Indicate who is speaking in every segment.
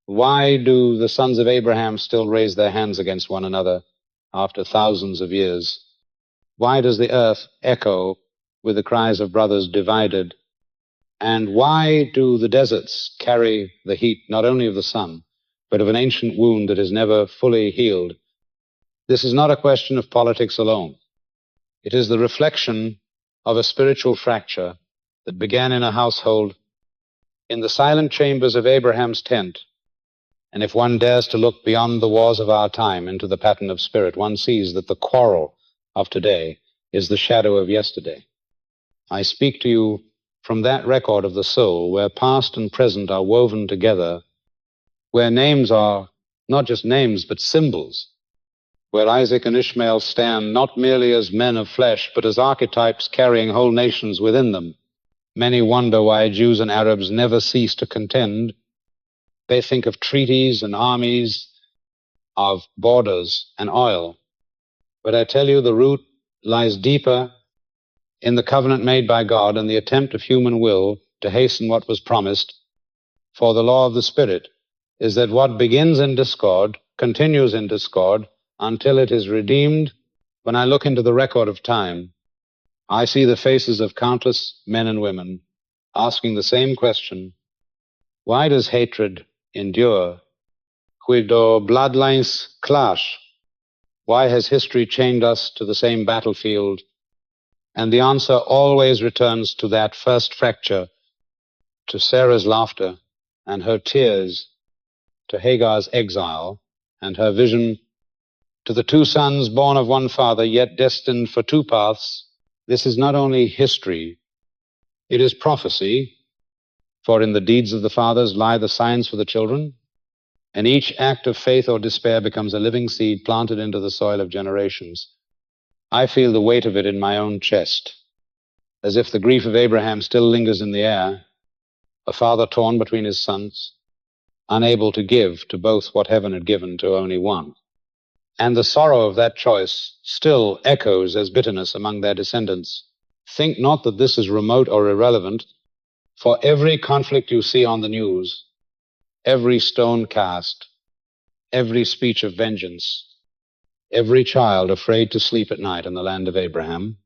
Speaker 1: Why do the sons of Abraham still raise their hands against one another after thousands of years? Why does the earth echo with the cries of brothers divided? And why do the deserts carry the heat not only of the sun, but of an ancient wound that is never fully healed? This is not a question of politics alone. It is the reflection of a spiritual fracture that began in a household, in the silent chambers of Abraham's tent. And if one dares to look beyond the wars of our time into the pattern of spirit, one sees that the quarrel of today is the shadow of yesterday. I speak to you from that record of the soul where past and present are woven together, where names are not just names but symbols, where Isaac and Ishmael stand not merely as men of flesh but as archetypes carrying whole nations within them. Many wonder why Jews and Arabs never cease to contend. They think of treaties and armies, of borders and oil. But I tell you, the root lies deeper in the covenant made by God and the attempt of human will to hasten what was promised. For the law of the Spirit is that what begins in discord continues in discord until it is redeemed. When I look into the record of time, I see the faces of countless men and women asking the same question: why does hatred endure? Quid do bloodlines clash? Why has history chained us to the same battlefield? And the answer always returns to that first fracture, to Sarah's laughter and her tears, to Hagar's exile and her vision, to the two sons born of one father yet destined for two paths. This is not only history, it is prophecy, for in the deeds of the fathers lie the signs for the children, and each act of faith or despair becomes a living seed planted into the soil of generations. I feel the weight of it in my own chest, as if the grief of Abraham still lingers in the air, a father torn between his sons, unable to give to both what heaven had given to only one. And the sorrow of that choice still echoes as bitterness among their descendants. Think not that this is remote or irrelevant, for every conflict you see on the news, every stone cast, every speech of vengeance, every child afraid to sleep at night in the land of Abraham,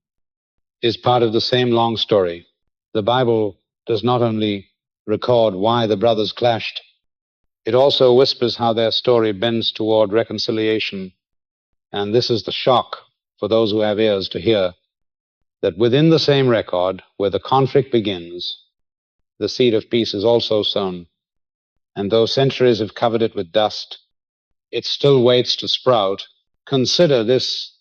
Speaker 1: is part of the same long story. The Bible does not only record why the brothers clashed, it also whispers how their story bends toward reconciliation. And this is the shock for those who have ears to hear, that within the same record, where the conflict begins, the seed of peace is also sown. And though centuries have covered it with dust, it still waits to sprout. Consider this: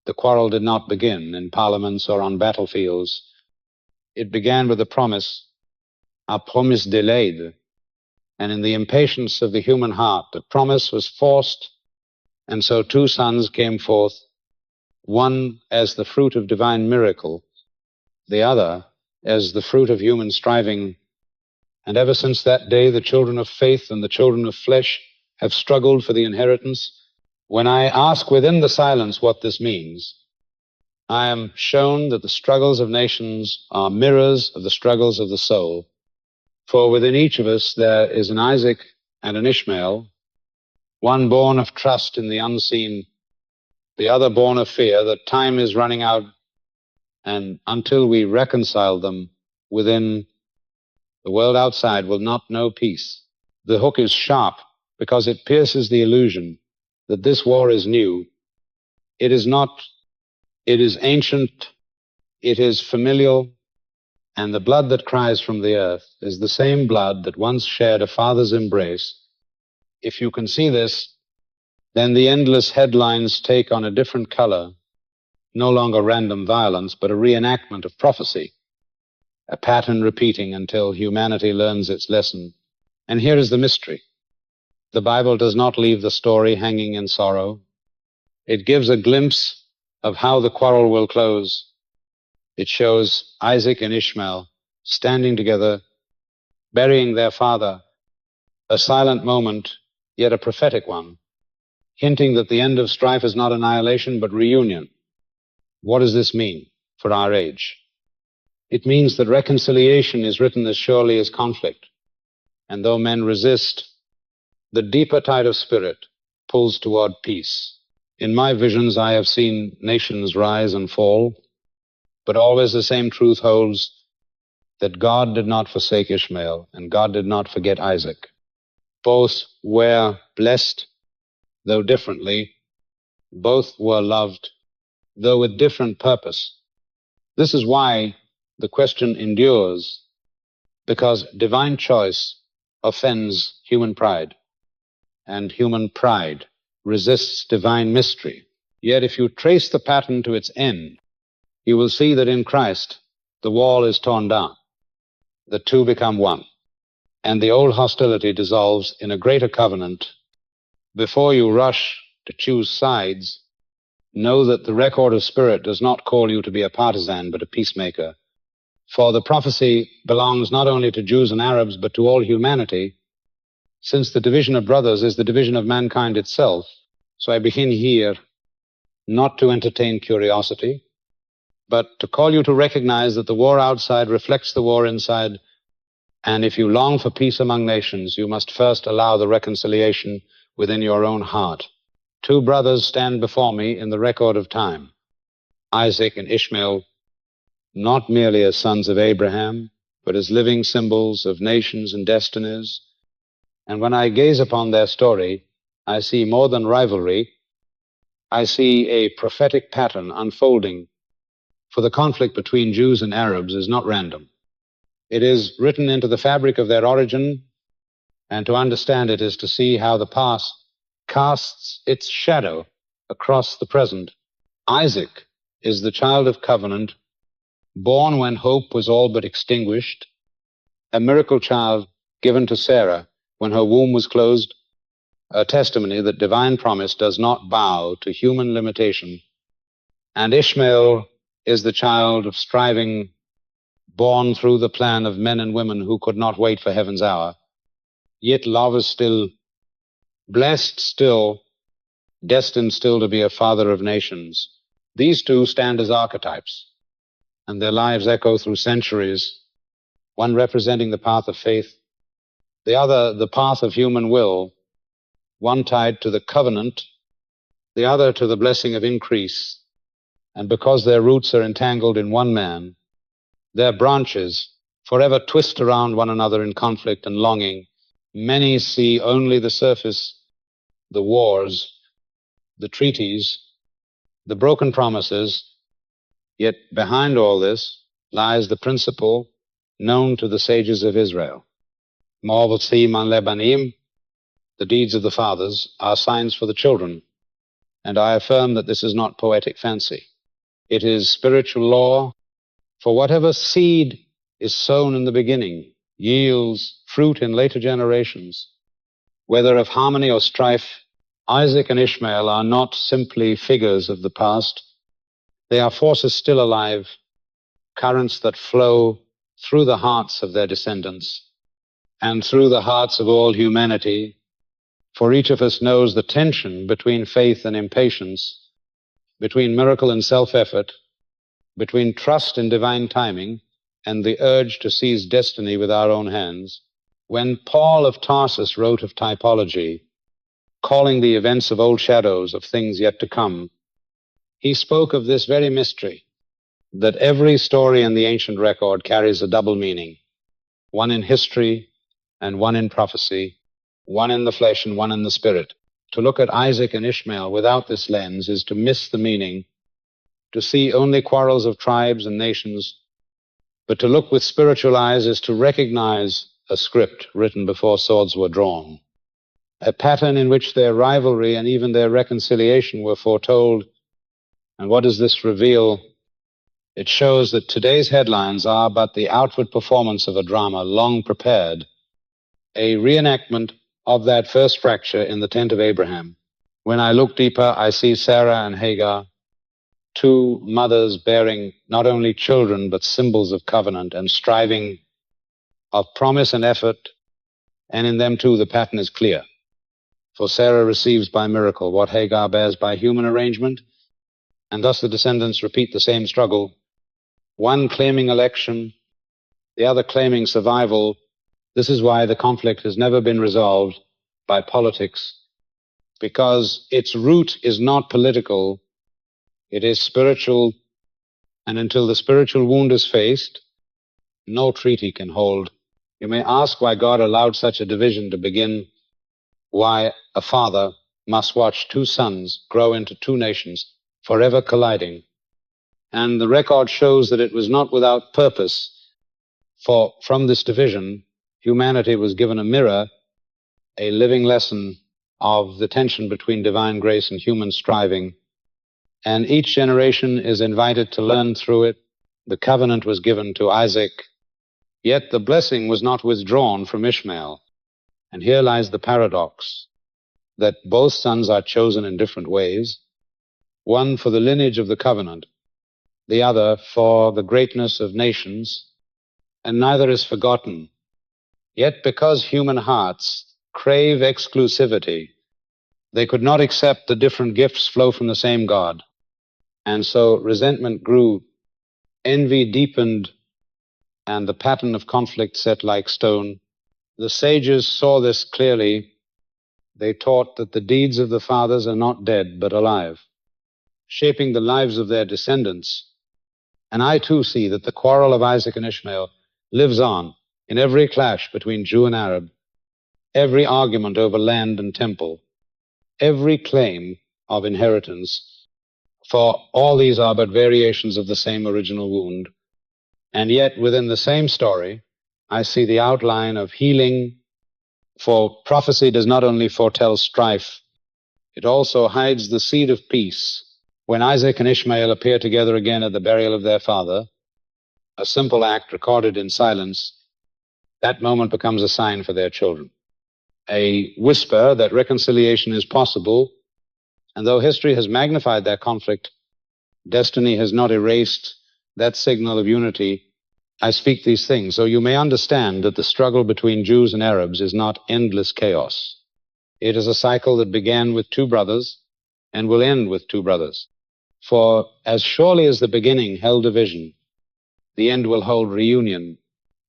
Speaker 1: the quarrel did not begin in parliaments or on battlefields. It began with a promise, a promise delayed. And in the impatience of the human heart, the promise was forced, and so two sons came forth, one as the fruit of divine miracle, the other as the fruit of human striving. And ever since that day, the children of faith and the children of flesh have struggled for the inheritance. When I ask within the silence what this means, I am shown that the struggles of nations are mirrors of the struggles of the soul. For within each of us there is an Isaac and an Ishmael, one born of trust in the unseen, the other born of fear that time is running out, and until we reconcile them within, the world outside will not know peace. The hook is sharp because it pierces the illusion that this war is new. It is not. It is ancient. It is familial. And the blood that cries from the earth is the same blood that once shared a father's embrace. If you can see this, then the endless headlines take on a different color, no longer random violence, but a reenactment of prophecy, a pattern repeating until humanity learns its lesson. And here is the mystery. The Bible does not leave the story hanging in sorrow. It gives a glimpse of how the quarrel will close. It shows Isaac and Ishmael standing together, burying their father, a silent moment, yet a prophetic one, hinting that the end of strife is not annihilation, but reunion. What does this mean for our age? It means that reconciliation is written as surely as conflict. And though men resist, The deeper tide of spirit pulls toward peace. In my visions, I have seen nations rise and fall, but always the same truth holds, that God did not forsake Ishmael, and God did not forget Isaac. Both were blessed, though differently. Both were loved, though with different purpose. This is why the question endures, because divine choice offends human pride, and human pride resists divine mystery. Yet if you trace the pattern to its end, you will see that in Christ the wall is torn down, the two become one, and the old hostility dissolves in a greater covenant. Before you rush to choose sides, know that the record of spirit does not call you to be a partisan, but a peacemaker. For the prophecy belongs not only to Jews and Arabs, but to all humanity, since the division of brothers is the division of mankind itself. So I begin here not to entertain curiosity, but to call you to recognize that the war outside reflects the war inside, and if you long for peace among nations, you must first allow the reconciliation within your own heart. Two brothers stand before me in the record of time, Isaac and Ishmael, not merely as sons of Abraham, but as living symbols of nations and destinies. And when I gaze upon their story, I see more than rivalry. I see a prophetic pattern unfolding, for the conflict between Jews and Arabs is not random. It is written into the fabric of their origin, and to understand it is to see how the past casts its shadow across the present. Isaac is the child of covenant, born when hope was all but extinguished, a miracle child given to Sarah when her womb was closed, a testimony that divine promise does not bow to human limitation. And Ishmael is the child of striving, born through the plan of men and women who could not wait for heaven's hour. Yet love is still, blessed still, destined still to be a father of nations. These two stand as archetypes, and their lives echo through centuries, one representing the path of faith, the other the path of human will, one tied to the covenant, the other to the blessing of increase. And because their roots are entangled in one man, their branches forever twist around one another in conflict and longing. Many see only the surface, the wars, the treaties, the broken promises, yet behind all this lies the principle known to the sages of Israel. Siman, lebanim, the deeds of the fathers, are signs for the children, and I affirm that this is not poetic fancy. It is spiritual law, for whatever seed is sown in the beginning yields fruit in later generations. Whether of harmony or strife, Isaac and Ishmael are not simply figures of the past. They are forces still alive, currents that flow through the hearts of their descendants and through the hearts of all humanity, for each of us knows the tension between faith and impatience, between miracle and self-effort, between trust in divine timing and the urge to seize destiny with our own hands. When Paul of Tarsus wrote of typology, calling the events of old shadows of things yet to come, he spoke of this very mystery, that every story in the ancient record carries a double meaning, one in history and one in prophecy, one in the flesh and one in the spirit. To look at Isaac and Ishmael without this lens is to miss the meaning, to see only quarrels of tribes and nations. But to look with spiritual eyes is to recognize a script written before swords were drawn, a pattern in which their rivalry and even their reconciliation were foretold. And what does this reveal? It shows that today's headlines are but the outward performance of a drama long prepared, a reenactment of that first fracture in the tent of Abraham. When I look deeper, I see Sarah and Hagar, two mothers bearing not only children, but symbols of covenant and striving, of promise and effort, and in them too the pattern is clear. For Sarah receives by miracle what Hagar bears by human arrangement, and thus the descendants repeat the same struggle, one claiming election, the other claiming survival. This is why the conflict has never been resolved, by politics, because its root is not political, it is spiritual, and until the spiritual wound is faced, no treaty can hold. You may ask why God allowed such a division to begin, why a father must watch two sons grow into two nations, forever colliding. And the record shows that it was not without purpose, for from this division, humanity was given a mirror, a living lesson of the tension between divine grace and human striving. And each generation is invited to learn through it. The covenant was given to Isaac, yet the blessing was not withdrawn from Ishmael. And here lies the paradox, that both sons are chosen in different ways, one for the lineage of the covenant, the other for the greatness of nations, and neither is forgotten. Yet because human hearts crave exclusivity, they could not accept the different gifts flow from the same God. And so resentment grew, envy deepened, and the pattern of conflict set like stone. The sages saw this clearly. They taught that the deeds of the fathers are not dead, but alive, shaping the lives of their descendants. And I too see that the quarrel of Isaac and Ishmael lives on in every clash between Jew and Arab, every argument over land and temple, every claim of inheritance, for all these are but variations of the same original wound. And yet within the same story, I see the outline of healing, for prophecy does not only foretell strife, it also hides the seed of peace. When Isaac and Ishmael appear together again at the burial of their father, a simple act recorded in silence, that moment becomes a sign for their children, a whisper that reconciliation is possible. And though history has magnified their conflict, destiny has not erased that signal of unity. I speak these things so you may understand that the struggle between Jews and Arabs is not endless chaos. It is a cycle that began with two brothers and will end with two brothers. For as surely as the beginning held division, the end will hold reunion.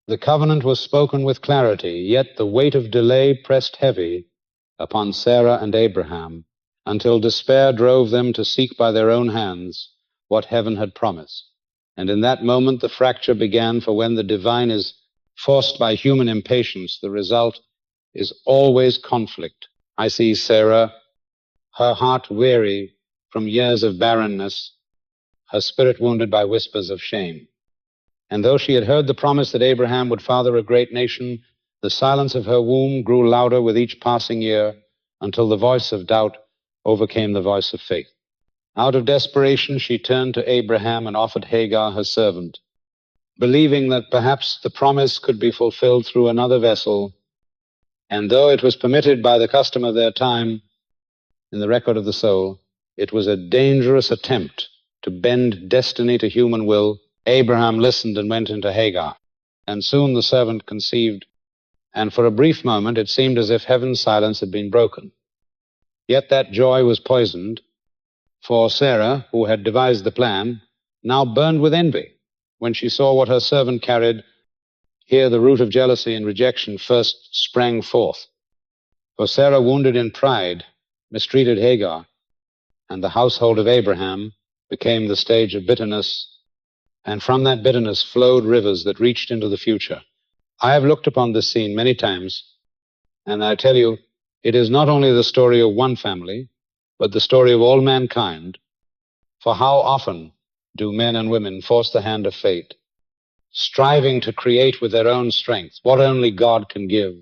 Speaker 1: The covenant was spoken with clarity, yet the weight of delay pressed heavy upon Sarah and Abraham, until despair drove them to seek by their own hands what heaven had promised. And in that moment the fracture began, for when the divine is forced by human impatience, the result is always conflict. I see Sarah, her heart weary from years of barrenness, her spirit wounded by whispers of shame. And though she had heard the promise that Abraham would father a great nation, the silence of her womb grew louder with each passing year, until the voice of doubt overcame the voice of faith. Out of desperation, she turned to Abraham and offered Hagar, her servant, believing that perhaps the promise could be fulfilled through another vessel. And though it was permitted by the custom of their time in the record of the soul, it was a dangerous attempt to bend destiny to human will. Abraham listened and went into Hagar, and soon the servant conceived, and for a brief moment it seemed as if heaven's silence had been broken. Yet that joy was poisoned, for Sarah, who had devised the plan, now burned with envy when she saw what her servant carried. Here the root of jealousy and rejection first sprang forth. For Sarah, wounded in pride, mistreated Hagar, and the household of Abraham became the stage of bitterness, and from that bitterness flowed rivers that reached into the future. I have looked upon this scene many times, and I tell you, it is not only the story of one family, but the story of all mankind. For how often do men and women force the hand of fate, striving to create with their own strength what only God can give?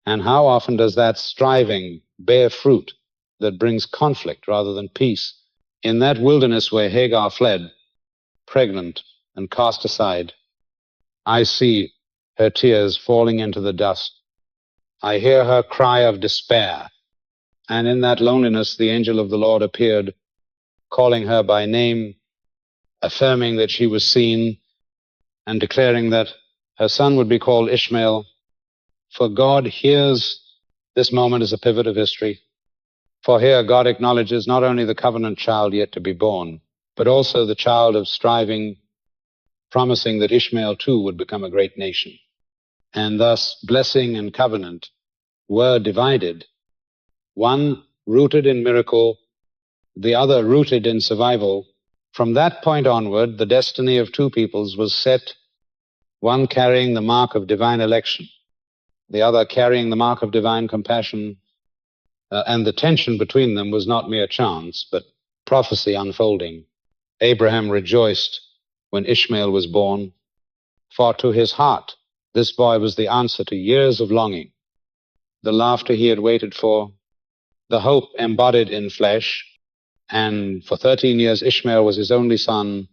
Speaker 1: And how often does that striving bear fruit that brings conflict rather than peace? In that wilderness where Hagar fled, pregnant and cast aside, I see her tears falling into the dust. I hear her cry of despair. And in that loneliness, the angel of the Lord appeared, calling her by name, affirming that she was seen, and declaring that her son would be called Ishmael. For God hears this moment as a pivot of history. For here God acknowledges not only the covenant child yet to be born, but also the child of striving, promising that Ishmael too would become a great nation. And thus blessing and covenant were divided, one rooted in miracle, the other rooted in survival. From that point onward, the destiny of two peoples was set, one carrying the mark of divine election, the other carrying the mark of divine compassion, and the tension between them was not mere chance, but prophecy unfolding. Abraham rejoiced when Ishmael was born, for to his heart this boy was the answer to years of longing, the laughter he had waited for, the hope embodied in flesh, and for 13 years Ishmael was his only son,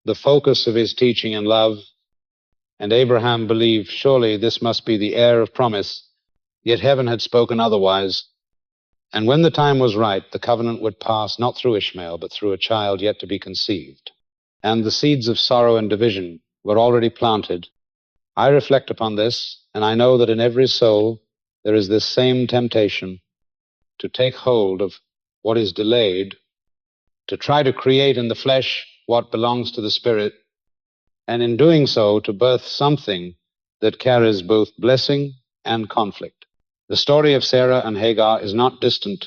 Speaker 1: the focus of his teaching and love, and Abraham believed surely this must be the heir of promise, yet heaven had spoken otherwise. And when the time was right, the covenant would pass not through Ishmael, but through a child yet to be conceived. And the seeds of sorrow and division were already planted. I reflect upon this, and I know that in every soul there is this same temptation to take hold of what is delayed, to try to create in the flesh what belongs to the spirit, and in doing so to birth something that carries both blessing and conflict. The story of Sarah and Hagar is not distant.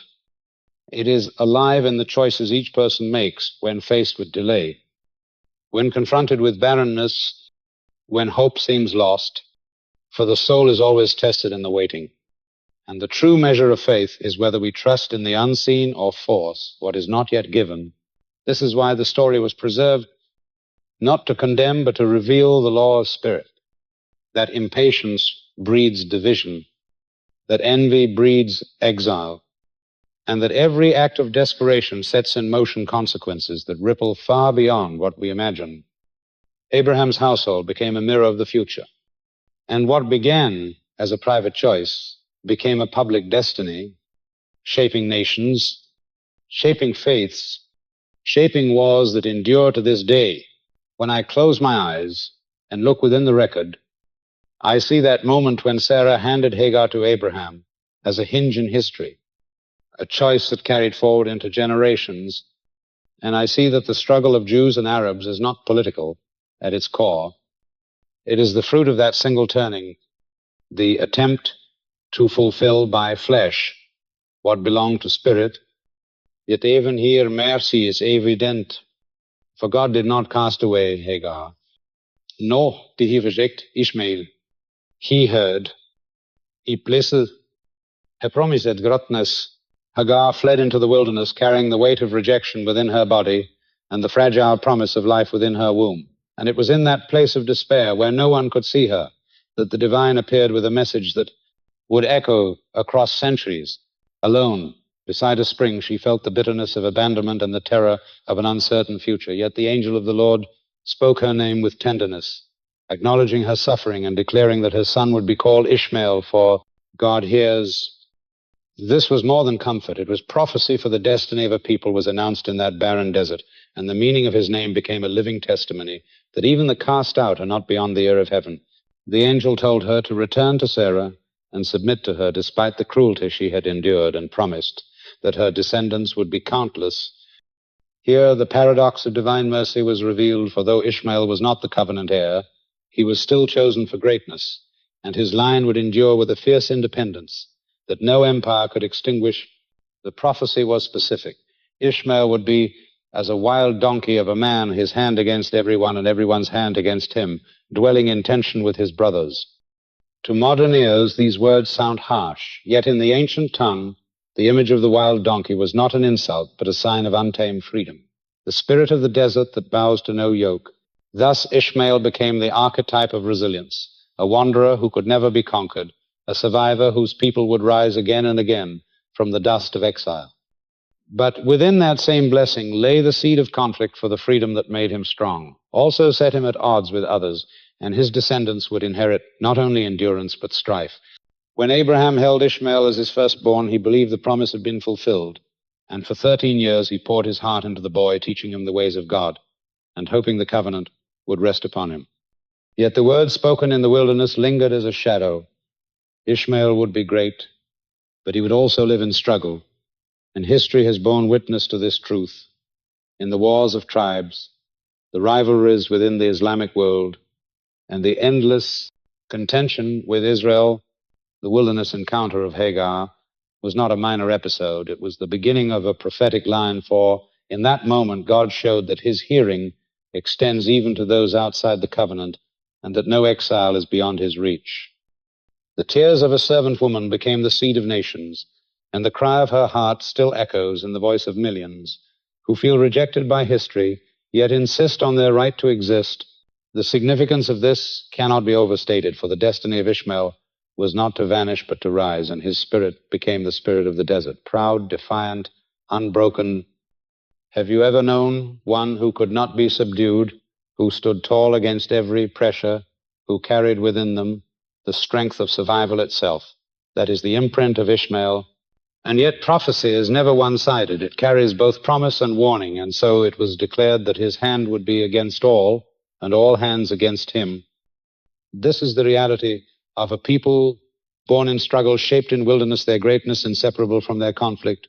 Speaker 1: It is alive in the choices each person makes when faced with delay, when confronted with barrenness, when hope seems lost, for the soul is always tested in the waiting. And the true measure of faith is whether we trust in the unseen or force what is not yet given. This is why the story was preserved, not to condemn, but to reveal the law of spirit, that impatience breeds division, that envy breeds exile, and that every act of desperation sets in motion consequences that ripple far beyond what we imagine. Abraham's household became a mirror of the future, and what began as a private choice became a public destiny, shaping nations, shaping faiths, shaping wars that endure to this day. When I close my eyes and look within the record, I see that moment when Sarah handed Hagar to Abraham as a hinge in history, a choice that carried forward into generations, and I see that the struggle of Jews and Arabs is not political at its core. It is the fruit of that single turning, the attempt to fulfill by flesh what belonged to spirit. Yet even here mercy is evident, for God did not cast away Hagar, nor did he reject Ishmael. He heard, he blessed, he promised greatness. Hagar fled into the wilderness, carrying the weight of rejection within her body and the fragile promise of life within her womb. And it was in that place of despair, where no one could see her, that the divine appeared with a message that would echo across centuries. Alone, beside a spring, she felt the bitterness of abandonment and the terror of an uncertain future. Yet the angel of the Lord spoke her name with tenderness, acknowledging her suffering and declaring that her son would be called Ishmael, for God hears. This was more than comfort. It was prophecy, for the destiny of a people was announced in that barren desert, and the meaning of his name became a living testimony that even the cast out are not beyond the ear of heaven. The angel told her to return to Sarah and submit to her despite the cruelty she had endured, and promised that her descendants would be countless. Here the paradox of divine mercy was revealed, for though Ishmael was not the covenant heir, he was still chosen for greatness, and his line would endure with a fierce independence that no empire could extinguish. The prophecy was specific. Ishmael would be as a wild donkey of a man, his hand against everyone and everyone's hand against him, dwelling in tension with his brothers. To modern ears, these words sound harsh, yet in the ancient tongue, the image of the wild donkey was not an insult, but a sign of untamed freedom, the spirit of the desert that bows to no yoke. Thus Ishmael became the archetype of resilience, a wanderer who could never be conquered, a survivor whose people would rise again and again from the dust of exile. But within that same blessing lay the seed of conflict for the freedom that made him strong, also set him at odds with others, and his descendants would inherit not only endurance but strife. When Abraham held Ishmael as his firstborn, he believed the promise had been fulfilled, and for 13 years he poured his heart into the boy, teaching him the ways of God, and hoping the covenant would rest upon him. Yet the words spoken in the wilderness lingered as a shadow. Ishmael would be great, but he would also live in struggle, and history has borne witness to this truth. In the wars of tribes, the rivalries within the Islamic world, and the endless contention with Israel The wilderness encounter of Hagar was not a minor episode. It was the beginning of a prophetic line, for in that moment God showed that his hearing extends even to those outside the covenant, and that no exile is beyond his reach. The tears of a servant woman became the seed of nations, and the cry of her heart still echoes in the voice of millions who feel rejected by history, yet insist on their right to exist. The significance of this cannot be overstated, for the destiny of Ishmael was not to vanish but to rise, and his spirit became the spirit of the desert, proud, defiant, unbroken. Have you ever known one who could not be subdued, who stood tall against every pressure, who carried within them the strength of survival itself? That is the imprint of Ishmael. And yet prophecy is never one-sided. It carries both promise and warning, and so it was declared that his hand would be against all, and all hands against him. This is the reality of a people born in struggle, shaped in wilderness, their greatness inseparable from their conflict.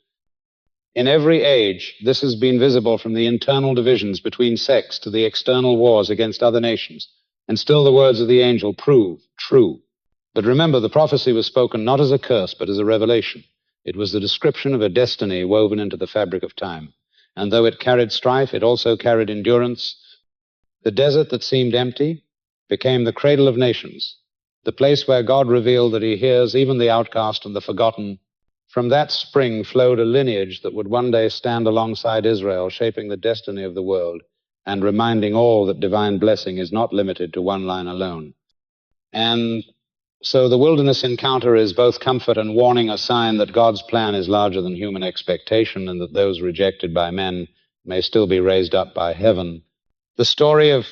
Speaker 1: In every age, this has been visible, from the internal divisions between sects to the external wars against other nations. And still the words of the angel prove true. But remember, the prophecy was spoken not as a curse, but as a revelation. It was the description of a destiny woven into the fabric of time. And though it carried strife, it also carried endurance. The desert that seemed empty became the cradle of nations, the place where God revealed that he hears even the outcast and the forgotten. From that spring flowed a lineage that would one day stand alongside Israel, shaping the destiny of the world and reminding all that divine blessing is not limited to one line alone. And so the wilderness encounter is both comfort and warning, a sign that God's plan is larger than human expectation, and that those rejected by men may still be raised up by heaven. The story of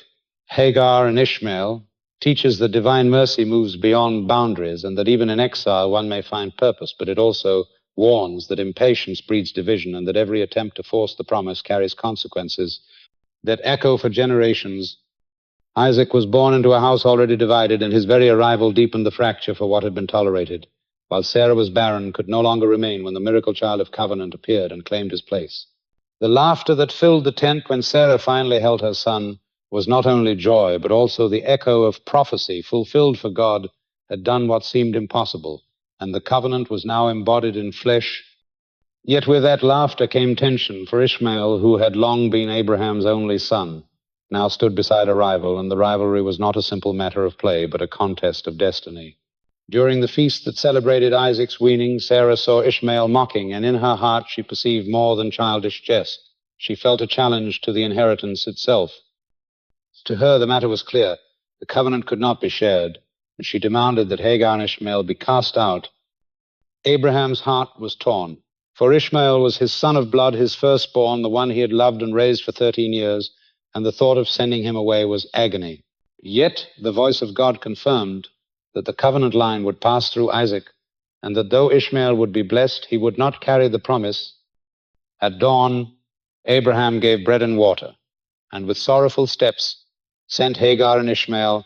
Speaker 1: Hagar and Ishmael teaches that divine mercy moves beyond boundaries, and that even in exile one may find purpose, but it also warns that impatience breeds division, and that every attempt to force the promise carries consequences that echo for generations. Isaac was born into a house already divided, and his very arrival deepened the fracture for what had been tolerated, while Sarah was barren, could no longer remain when the miracle child of covenant appeared and claimed his place. The laughter that filled the tent when Sarah finally held her son was not only joy, but also the echo of prophecy fulfilled, for God had done what seemed impossible, and the covenant was now embodied in flesh. Yet with that laughter came tension, for Ishmael, who had long been Abraham's only son, now stood beside a rival, and the rivalry was not a simple matter of play, but a contest of destiny. During the feast that celebrated Isaac's weaning, Sarah saw Ishmael mocking, and in her heart she perceived more than childish jest. She felt a challenge to the inheritance itself. To her, the matter was clear. The covenant could not be shared, and she demanded that Hagar and Ishmael be cast out. Abraham's heart was torn, for Ishmael was his son of blood, his firstborn, the one he had loved and raised for 13 years, and the thought of sending him away was agony. Yet the voice of God confirmed that the covenant line would pass through Isaac, and that though Ishmael would be blessed, he would not carry the promise. At dawn, Abraham gave bread and water, and with sorrowful steps sent Hagar and Ishmael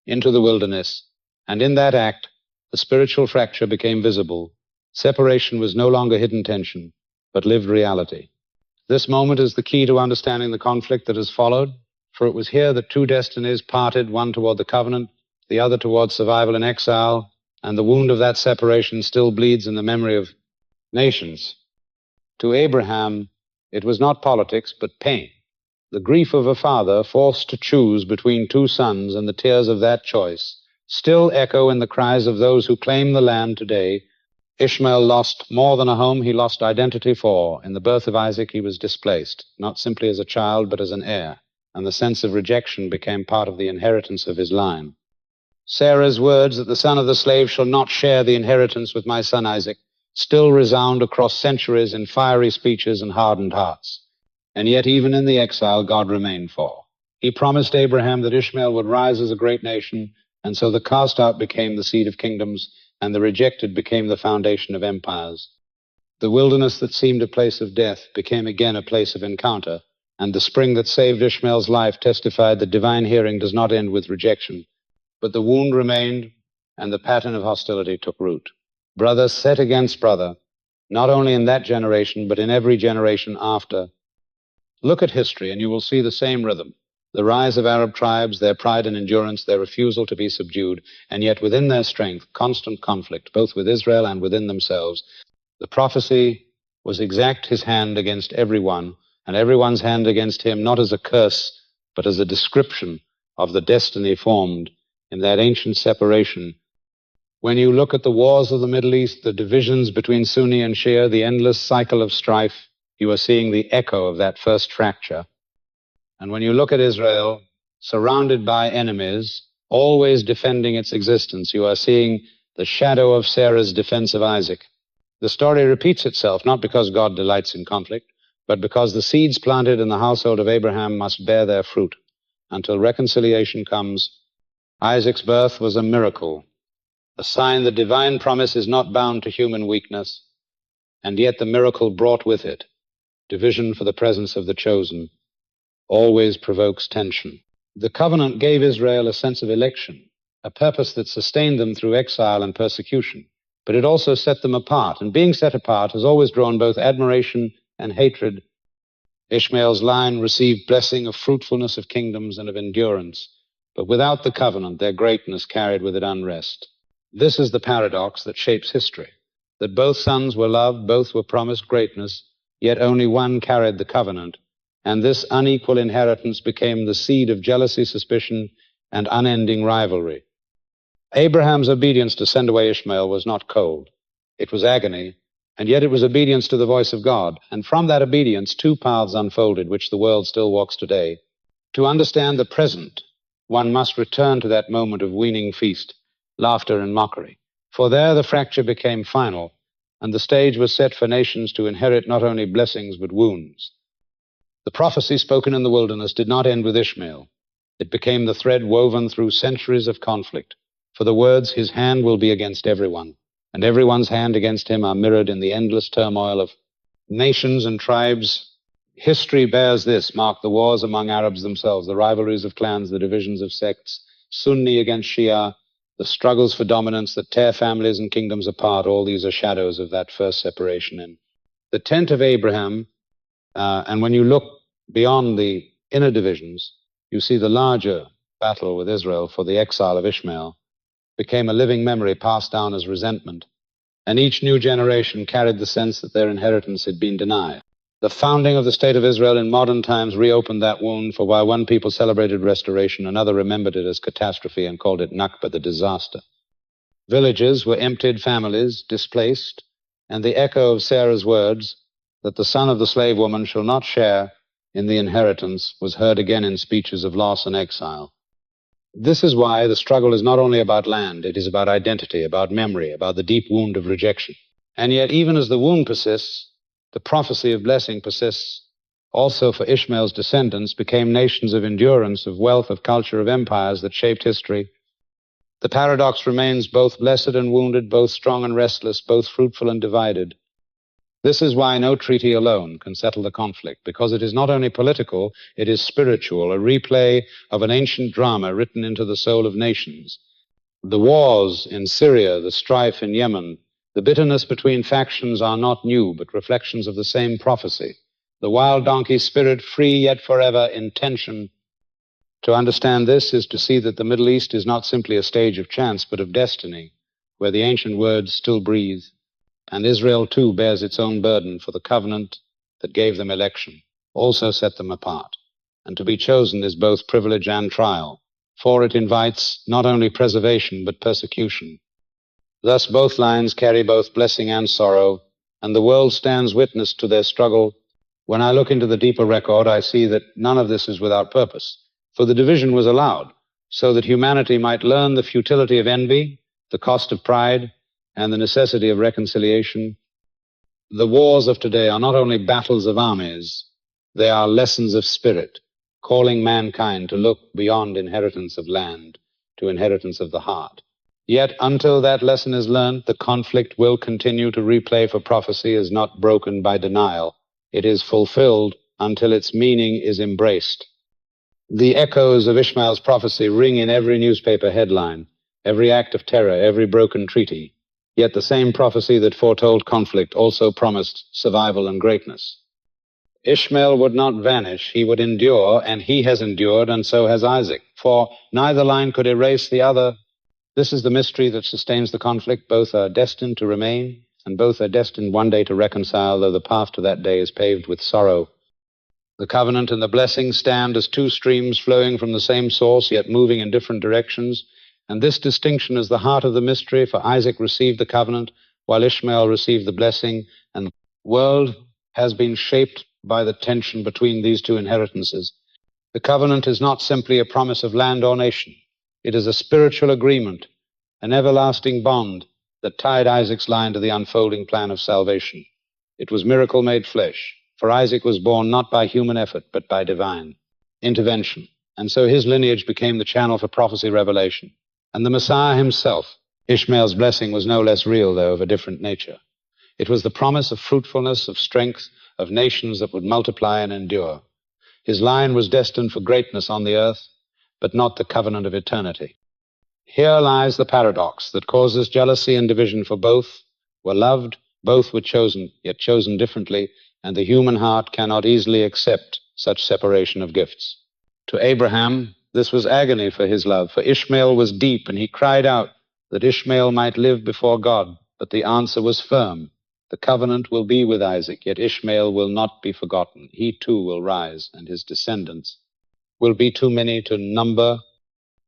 Speaker 1: into the wilderness. And in that act, the spiritual fracture became visible. Separation was no longer hidden tension, but lived reality. This moment is the key to understanding the conflict that has followed, for it was here that two destinies parted, one toward the covenant, the other toward survival in exile, and the wound of that separation still bleeds in the memory of nations. To Abraham, it was not politics, but pain. The grief of a father forced to choose between two sons, and the tears of that choice still echo in the cries of those who claim the land today. Ishmael lost more than a home, he lost identity, for in the birth of Isaac he was displaced, not simply as a child, but as an heir, and the sense of rejection became part of the inheritance of his line. Sarah's words that the son of the slave shall not share the inheritance with my son Isaac still resound across centuries in fiery speeches and hardened hearts. And yet even in the exile, God remained for. He promised Abraham that Ishmael would rise as a great nation, and so the cast out became the seed of kingdoms, and the rejected became the foundation of empires. The wilderness that seemed a place of death became again a place of encounter, and the spring that saved Ishmael's life testified that divine hearing does not end with rejection, but the wound remained, and the pattern of hostility took root. Brother set against brother, not only in that generation, but in every generation after. Look at history, and you will see the same rhythm. the rise of Arab tribes, their pride and endurance, their refusal to be subdued, and yet within their strength, constant conflict, both with Israel and within themselves. The prophecy was exact his hand against everyone, and everyone's hand against him, not as a curse, but as a description of the destiny formed in that ancient separation. When you look at the wars of the Middle East, the divisions between Sunni and Shia, the endless cycle of strife, you are seeing the echo of that first fracture. And when you look at Israel, surrounded by enemies, always defending its existence, you are seeing the shadow of Sarah's defense of Isaac. The story repeats itself, not because God delights in conflict, but because the seeds planted in the household of Abraham must bear their fruit until reconciliation comes. Isaac's birth was a miracle, a sign that divine promise is not bound to human weakness, and yet the miracle brought with it division for the presence of the chosen always provokes tension. The covenant gave Israel a sense of election, a purpose that sustained them through exile and persecution, but it also set them apart, and being set apart has always drawn both admiration and hatred. Ishmael's line received blessing of fruitfulness of kingdoms and of endurance, but without the covenant their greatness carried with it unrest. This is the paradox that shapes history, that both sons were loved, both were promised greatness, yet only one carried the covenant, and this unequal inheritance became the seed of jealousy, suspicion, and unending rivalry. Abraham's obedience to send away Ishmael was not cold. It was agony, and yet it was obedience to the voice of God. And from that obedience, two paths unfolded, which the world still walks today. To understand the present, one must return to that moment of weaning feast, laughter and mockery. For there the fracture became final, and the stage was set for nations to inherit not only blessings but wounds. The prophecy spoken in the wilderness did not end with Ishmael. It became the thread woven through centuries of conflict. For the words, his hand will be against everyone, and everyone's hand against him, are mirrored in the endless turmoil of nations and tribes. History bears this, mark the wars among Arabs themselves, the rivalries of clans, the divisions of sects, Sunni against Shia, the struggles for dominance that tear families and kingdoms apart. All these are shadows of that first separation. In the tent of Abraham, and when you look beyond the inner divisions, you see the larger battle with Israel for the exile of Ishmael became a living memory passed down as resentment, and each new generation carried the sense that their inheritance had been denied. The founding of the State of Israel in modern times reopened that wound, for while one people celebrated restoration, another remembered it as catastrophe and called it Nakba, the disaster. Villages were emptied, families displaced, and the echo of Sarah's words, that the son of the slave woman shall not share in the inheritance, was heard again in speeches of loss and exile. This is why the struggle is not only about land, it is about identity, about memory, about the deep wound of rejection. And yet, even as the wound persists, the prophecy of blessing persists. Also for Ishmael's descendants became nations of endurance, of wealth, of culture, of empires that shaped history. The paradox remains, both blessed and wounded, both strong and restless, both fruitful and divided. This is why no treaty alone can settle the conflict, because it is not only political, it is spiritual, a replay of an ancient drama written into the soul of nations. The wars in Syria, the strife in Yemen, the bitterness between factions are not new, but reflections of the same prophecy. The wild donkey spirit, free yet forever in tension. To understand this is to see that the Middle East is not simply a stage of chance, but of destiny, where the ancient words still breathe. And Israel, too, bears its own burden, for the covenant that gave them election also set them apart. And to be chosen is both privilege and trial, for it invites not only preservation, but persecution. Thus both lines carry both blessing and sorrow, and the world stands witness to their struggle. When I look into the deeper record, I see that none of this is without purpose, for the division was allowed, so that humanity might learn the futility of envy, the cost of pride, and the necessity of reconciliation. The wars of today are not only battles of armies, they are lessons of spirit, calling mankind to look beyond inheritance of land to inheritance of the heart. Yet until that lesson is learned, the conflict will continue to replay, for prophecy is not broken by denial. It is fulfilled until its meaning is embraced. The echoes of Ishmael's prophecy ring in every newspaper headline, every act of terror, every broken treaty. Yet the same prophecy that foretold conflict also promised survival and greatness. Ishmael would not vanish, he would endure, and he has endured, and so has Isaac. For neither line could erase the other. This is the mystery that sustains the conflict. Both are destined to remain, and both are destined one day to reconcile, though the path to that day is paved with sorrow. The covenant and the blessing stand as two streams flowing from the same source, yet moving in different directions. And this distinction is the heart of the mystery, for Isaac received the covenant, while Ishmael received the blessing, and the world has been shaped by the tension between these two inheritances. The covenant is not simply a promise of land or nation. It is a spiritual agreement, an everlasting bond that tied Isaac's line to the unfolding plan of salvation. It was miracle made flesh, for Isaac was born not by human effort, but by divine intervention. And so his lineage became the channel for prophecy revelation. And the Messiah himself, Ishmael's blessing, was no less real, though of a different nature. It was the promise of fruitfulness, of strength, of nations that would multiply and endure. His line was destined for greatness on the earth, but not the covenant of eternity. Here lies the paradox that causes jealousy and division, for both were loved, both were chosen, yet chosen differently, and the human heart cannot easily accept such separation of gifts. To Abraham, this was agony for his love, for Ishmael was deep, and he cried out that Ishmael might live before God, but the answer was firm. The covenant will be with Isaac, yet Ishmael will not be forgotten. He too will rise, and his descendants will be too many to number.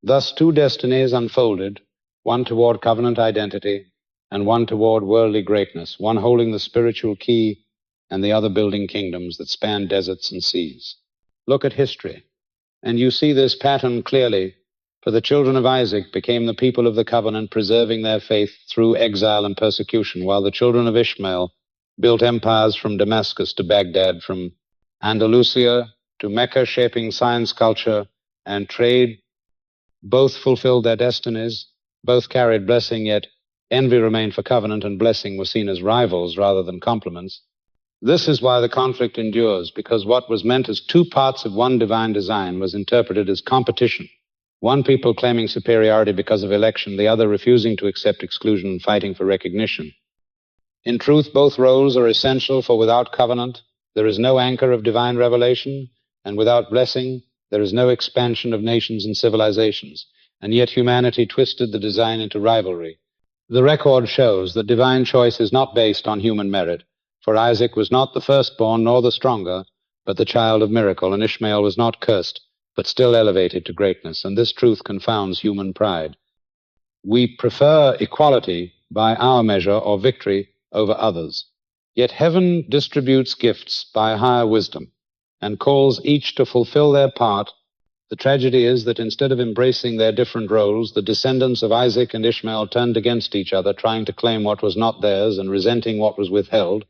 Speaker 1: Thus two destinies unfolded, one toward covenant identity and one toward worldly greatness, one holding the spiritual key and the other building kingdoms that span deserts and seas. Look at history, and you see this pattern clearly, for the children of Isaac became the people of the covenant, preserving their faith through exile and persecution, while the children of Ishmael built empires from Damascus to Baghdad, from Andalusia to Mecca, shaping science, culture, and trade. Both fulfilled their destinies, both carried blessing, yet envy remained for covenant, and blessing was seen as rivals rather than complements. This is why the conflict endures, because what was meant as two parts of one divine design was interpreted as competition. One people claiming superiority because of election, the other refusing to accept exclusion and fighting for recognition. In truth, both roles are essential, for without covenant, there is no anchor of divine revelation, and without blessing, there is no expansion of nations and civilizations. And yet humanity twisted the design into rivalry. The record shows that divine choice is not based on human merit, for Isaac was not the firstborn nor the stronger, but the child of miracle, and Ishmael was not cursed, but still elevated to greatness, and this truth confounds human pride. We prefer equality by our measure or victory over others. Yet heaven distributes gifts by higher wisdom and calls each to fulfill their part. The tragedy is that instead of embracing their different roles, the descendants of Isaac and Ishmael turned against each other, trying to claim what was not theirs and resenting what was withheld.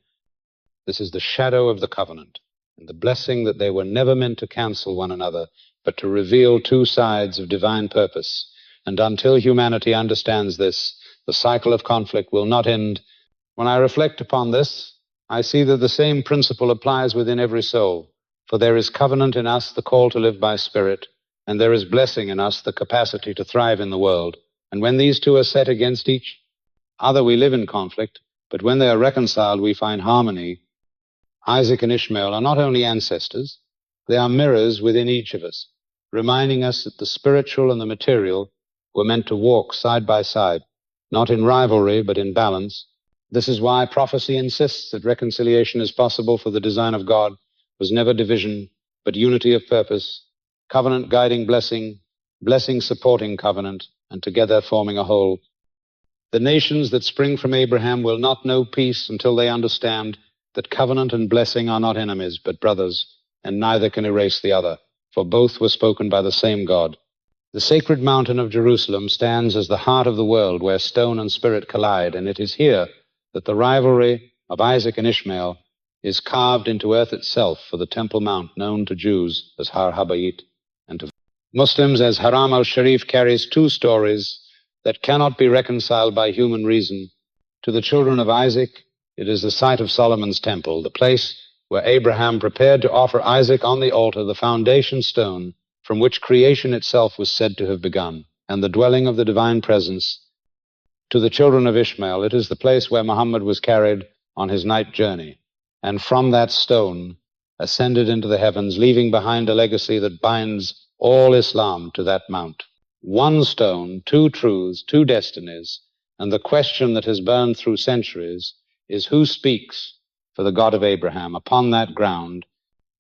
Speaker 1: This is the shadow of the covenant and the blessing that they were never meant to cancel one another, but to reveal two sides of divine purpose. And until humanity understands this, the cycle of conflict will not end. When I reflect upon this, I see that the same principle applies within every soul. For there is covenant in us, the call to live by spirit, and there is blessing in us, the capacity to thrive in the world. And when these two are set against each other, we live in conflict, but when they are reconciled, we find harmony. Isaac and Ishmael are not only ancestors, they are mirrors within each of us, reminding us that the spiritual and the material were meant to walk side by side, not in rivalry, but in balance. This is why prophecy insists that reconciliation is possible, for the design of God was never division, but unity of purpose, covenant guiding blessing, blessing supporting covenant, and together forming a whole. The nations that spring from Abraham will not know peace until they understand that covenant and blessing are not enemies, but brothers, and neither can erase the other, for both were spoken by the same God. The sacred mountain of Jerusalem stands as the heart of the world, where stone and spirit collide, and it is here that the rivalry of Isaac and Ishmael is carved into earth itself, for the Temple Mount, known to Jews as Har Habayit, and to Muslims as Haram al-Sharif, carries two stories that cannot be reconciled by human reason. To the children of Isaac, it is the site of Solomon's temple, the place where Abraham prepared to offer Isaac on the altar, the foundation stone from which creation itself was said to have begun, and the dwelling of the divine presence. To the children of Ishmael, it is the place where Muhammad was carried on his night journey, and from that stone ascended into the heavens, leaving behind a legacy that binds all Islam to that mount. One stone, two truths, two destinies, and the question that has burned through centuries is who speaks for the God of Abraham upon that ground.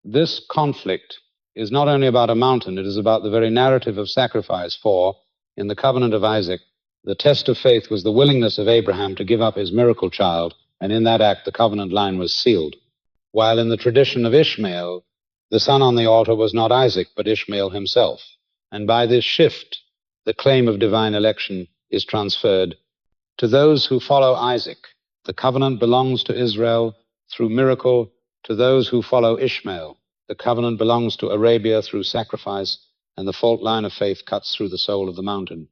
Speaker 1: This conflict is not only about a mountain, it is about the very narrative of sacrifice, for in the covenant of Isaac, the test of faith was the willingness of Abraham to give up his miracle child, and in that act the covenant line was sealed. While in the tradition of Ishmael, the son on the altar was not Isaac, but Ishmael himself. And by this shift, the claim of divine election is transferred to those who follow Isaac. The covenant belongs to Israel through miracle. To those who follow Ishmael, the covenant belongs to Arabia through sacrifice, and the fault line of faith cuts through the soul of the mountain.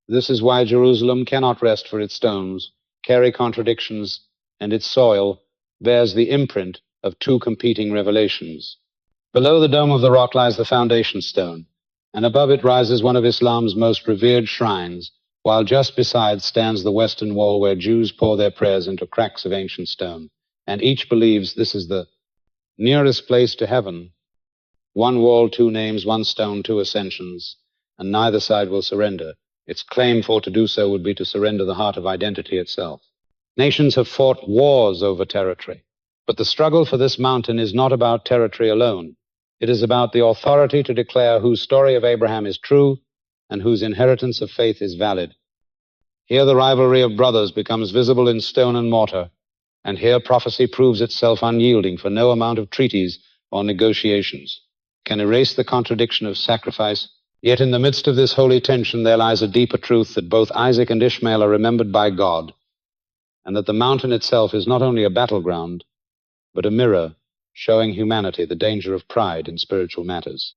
Speaker 1: This is why Jerusalem cannot rest, for its stones carry contradictions, and its soil bears the imprint of two competing revelations. Below the dome of the rock lies the foundation stone, and above it rises one of Islam's most revered shrines, while just beside stands the western wall where Jews pour their prayers into cracks of ancient stone, and each believes this is the nearest place to heaven. One wall, two names, one stone, two ascensions, and neither side will surrender. Its claim for to do so would be to surrender the heart of identity itself. Nations have fought wars over territory, but the struggle for this mountain is not about territory alone. It is about the authority to declare whose story of Abraham is true and whose inheritance of faith is valid. Here the rivalry of brothers becomes visible in stone and mortar, and here prophecy proves itself unyielding, for no amount of treaties or negotiations can erase the contradiction of sacrifice. Yet in the midst of this holy tension there lies a deeper truth, that both Isaac and Ishmael are remembered by God, and that the mountain itself is not only a battleground, but a mirror showing humanity the danger of pride in spiritual matters.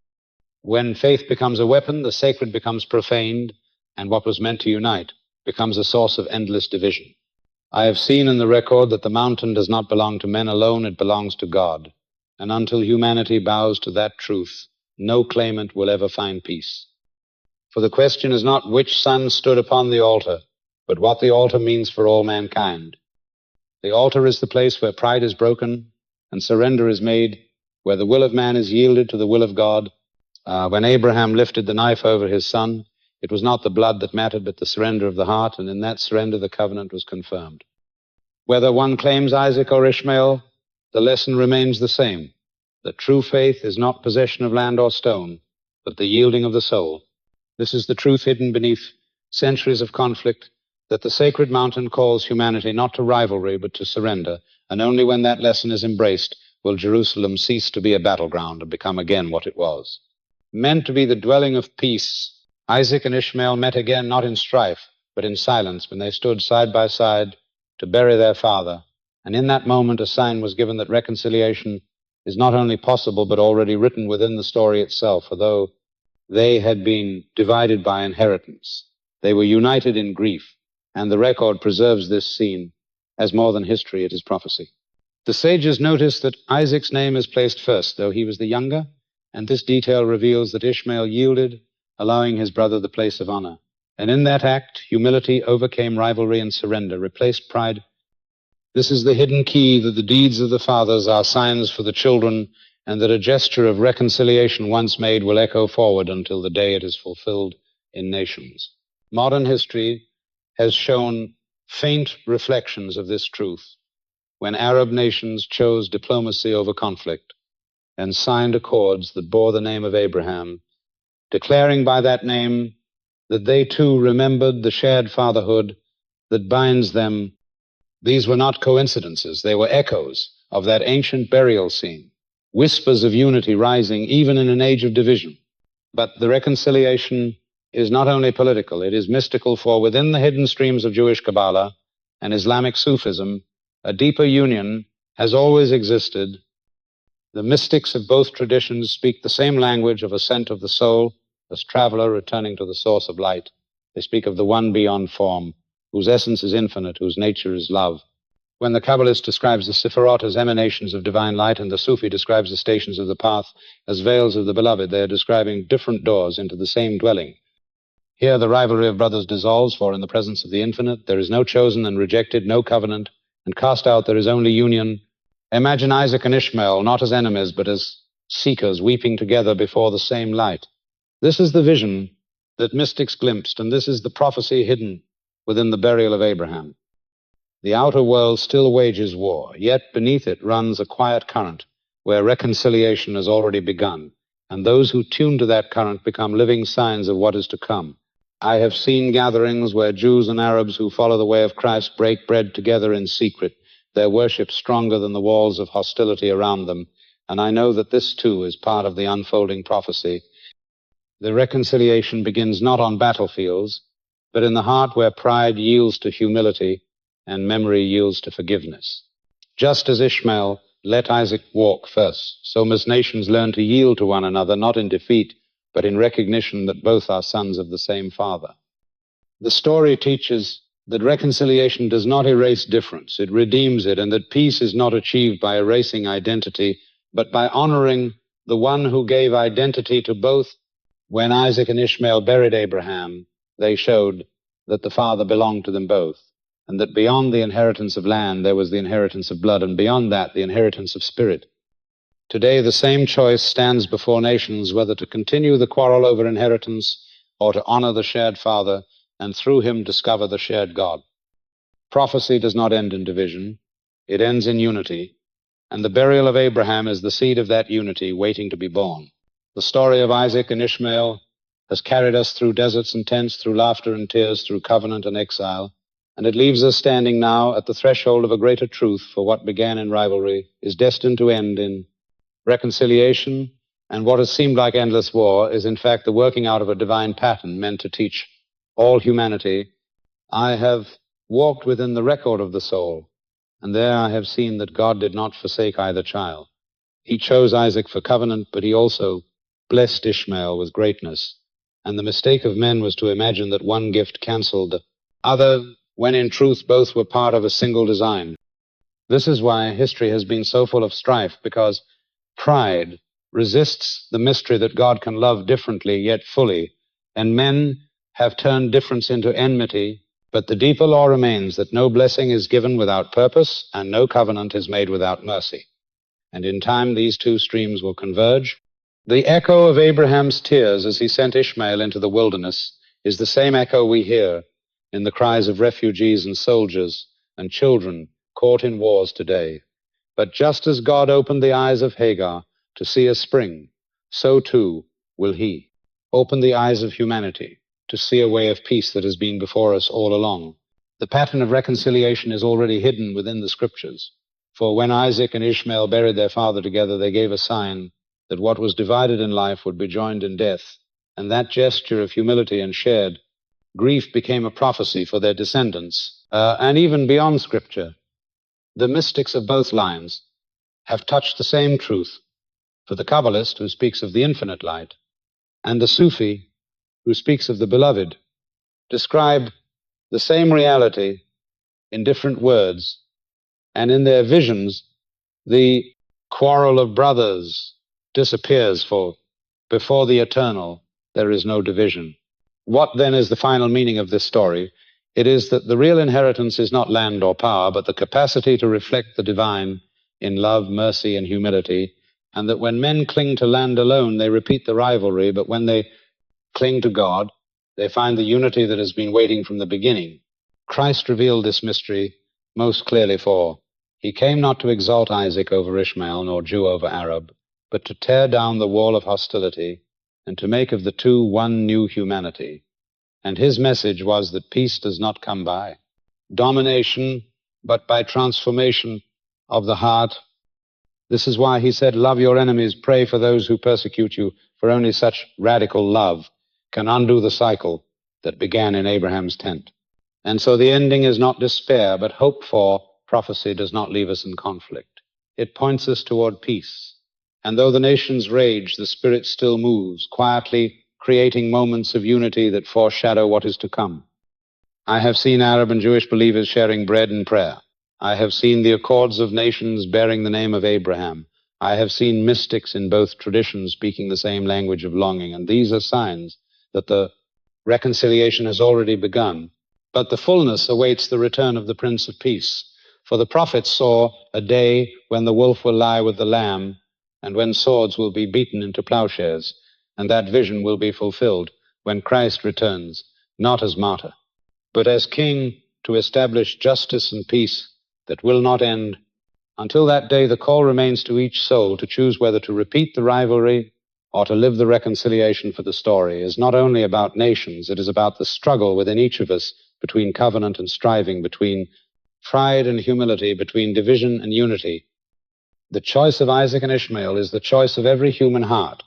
Speaker 1: When faith becomes a weapon, the sacred becomes profaned, and what was meant to unite becomes a source of endless division. I have seen in the record that the mountain does not belong to men alone, it belongs to God. And until humanity bows to that truth, no claimant will ever find peace. For the question is not which son stood upon the altar, but what the altar means for all mankind. The altar is the place where pride is broken and surrender is made, where the will of man is yielded to the will of God. When Abraham lifted the knife over his son, it was not the blood that mattered, but the surrender of the heart, and in that surrender the covenant was confirmed. Whether one claims Isaac or Ishmael, the lesson remains the same. That true faith is not possession of land or stone, but the yielding of the soul. This is the truth hidden beneath centuries of conflict, that the sacred mountain calls humanity not to rivalry, but to surrender, and only when that lesson is embraced will Jerusalem cease to be a battleground and become again what it was. Meant to be the dwelling of peace, Isaac and Ishmael met again not in strife, but in silence, when they stood side by side to bury their father. And in that moment a sign was given that reconciliation is not only possible, but already written within the story itself. For though they had been divided by inheritance, they were united in grief, and the record preserves this scene as more than history, it is prophecy. The sages notice that Isaac's name is placed first, though he was the younger, and this detail reveals that Ishmael yielded, allowing his brother the place of honor. And in that act, humility overcame rivalry and surrender, replaced pride. This is the hidden key, that the deeds of the fathers are signs for the children, and that a gesture of reconciliation once made will echo forward until the day it is fulfilled in nations. Modern history has shown faint reflections of this truth when Arab nations chose diplomacy over conflict and signed accords that bore the name of Abraham, declaring by that name that they too remembered the shared fatherhood that binds them. These were not coincidences, they were echoes of that ancient burial scene, whispers of unity rising even in an age of division. But the reconciliation is not only political, it is mystical, for within the hidden streams of Jewish Kabbalah and Islamic Sufism, a deeper union has always existed. The mystics of both traditions speak the same language of ascent of the soul, as traveler returning to the source of light. They speak of the one beyond form, whose essence is infinite, whose nature is love. When the Kabbalist describes the Sephirot as emanations of divine light, and the Sufi describes the stations of the path as veils of the beloved, they are describing different doors into the same dwelling. Here the rivalry of brothers dissolves, for in the presence of the infinite there is no chosen and rejected, no covenant, and cast out there is only union. Imagine Isaac and Ishmael not as enemies, but as seekers weeping together before the same light. This is the vision that mystics glimpsed, and this is the prophecy hidden within the burial of Abraham. The outer world still wages war, yet beneath it runs a quiet current where reconciliation has already begun, and those who tune to that current become living signs of what is to come. I have seen gatherings where Jews and Arabs who follow the way of Christ break bread together in secret, their worship stronger than the walls of hostility around them, and I know that this too is part of the unfolding prophecy. The reconciliation begins not on battlefields, but in the heart where pride yields to humility and memory yields to forgiveness. Just as Ishmael let Isaac walk first, so must nations learn to yield to one another, not in defeat, but in recognition that both are sons of the same Father. The story teaches that reconciliation does not erase difference, it redeems it, and that peace is not achieved by erasing identity, but by honoring the one who gave identity to both. When Isaac and Ishmael buried Abraham, they showed that the Father belonged to them both, and that beyond the inheritance of land there was the inheritance of blood, and beyond that the inheritance of spirit. Today the same choice stands before nations, whether to continue the quarrel over inheritance or to honor the shared Father and through him discover the shared God. Prophecy does not end in division, it ends in unity, and the burial of Abraham is the seed of that unity waiting to be born. The story of Isaac and Ishmael has carried us through deserts and tents, through laughter and tears, through covenant and exile, and it leaves us standing now at the threshold of a greater truth, for what began in rivalry is destined to end in reconciliation, and what has seemed like endless war is in fact the working out of a divine pattern meant to teach all humanity. I have walked within the record of the soul, and there I have seen that God did not forsake either child. He chose Isaac for covenant, but he also blessed Ishmael with greatness. And the mistake of men was to imagine that one gift canceled the other, when in truth both were part of a single design. This is why history has been so full of strife, because pride resists the mystery that God can love differently yet fully, and men have turned difference into enmity, but the deeper law remains that no blessing is given without purpose, and no covenant is made without mercy. And in time these two streams will converge. The echo of Abraham's tears as he sent Ishmael into the wilderness is the same echo we hear in the cries of refugees and soldiers and children caught in wars today. But just as God opened the eyes of Hagar to see a spring, so too will he open the eyes of humanity to see a way of peace that has been before us all along. The pattern of reconciliation is already hidden within the scriptures. For when Isaac and Ishmael buried their father together, they gave a sign that what was divided in life would be joined in death, and that gesture of humility and shared grief became a prophecy for their descendants. And even beyond scripture, the mystics of both lines have touched the same truth. For the Kabbalist, who speaks of the infinite light, and the Sufi, who speaks of the beloved, describe the same reality in different words, and in their visions, the quarrel of brothers disappears, for before the eternal there is no division. What then is the final meaning of this story? It is that the real inheritance is not land or power, but the capacity to reflect the divine in love, mercy, and humility, and that when men cling to land alone, they repeat the rivalry, but when they cling to God, they find the unity that has been waiting from the beginning. Christ revealed this mystery most clearly, for he came not to exalt Isaac over Ishmael, nor Jew over Arab, but to tear down the wall of hostility and to make of the two one new humanity. And his message was that peace does not come by domination, but by transformation of the heart. This is why he said, love your enemies, pray for those who persecute you, for only such radical love can undo the cycle that began in Abraham's tent. And so the ending is not despair, but hope, for prophecy does not leave us in conflict. It points us toward peace. And though the nations rage, the Spirit still moves, quietly creating moments of unity that foreshadow what is to come. I have seen Arab and Jewish believers sharing bread and prayer. I have seen the accords of nations bearing the name of Abraham. I have seen mystics in both traditions speaking the same language of longing, and these are signs that the reconciliation has already begun. But the fullness awaits the return of the Prince of Peace. For the prophets saw a day when the wolf will lie with the lamb, and when swords will be beaten into plowshares, and that vision will be fulfilled when Christ returns, not as martyr, but as king to establish justice and peace that will not end. Until that day, the call remains to each soul to choose whether to repeat the rivalry or to live the reconciliation. For the story is not only about nations, it is about the struggle within each of us between covenant and striving, between pride and humility, between division and unity. The choice of Isaac and Ishmael is the choice of every human heart,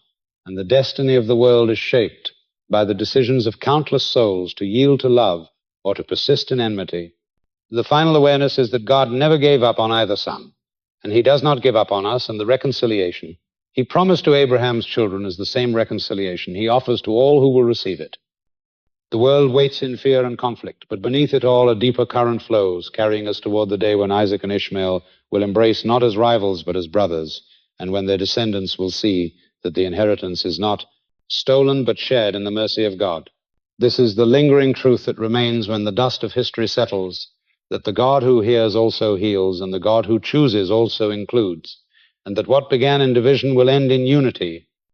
Speaker 1: and the destiny of the world is shaped by the decisions of countless souls to yield to love or to persist in enmity. The final awareness is that God never gave up on either son, and he does not give up on us, and the reconciliation he promised to Abraham's children is the same reconciliation he offers to all who will receive it. The world waits in fear and conflict, but beneath it all a deeper current flows, carrying us toward the day when Isaac and Ishmael will embrace not as rivals but as brothers, and when their descendants will see that the inheritance is not stolen but shared in the mercy of God. This is the lingering truth that remains when the dust of history settles, that the God who hears also heals, and the God who chooses also includes, and that what began in division will end in unity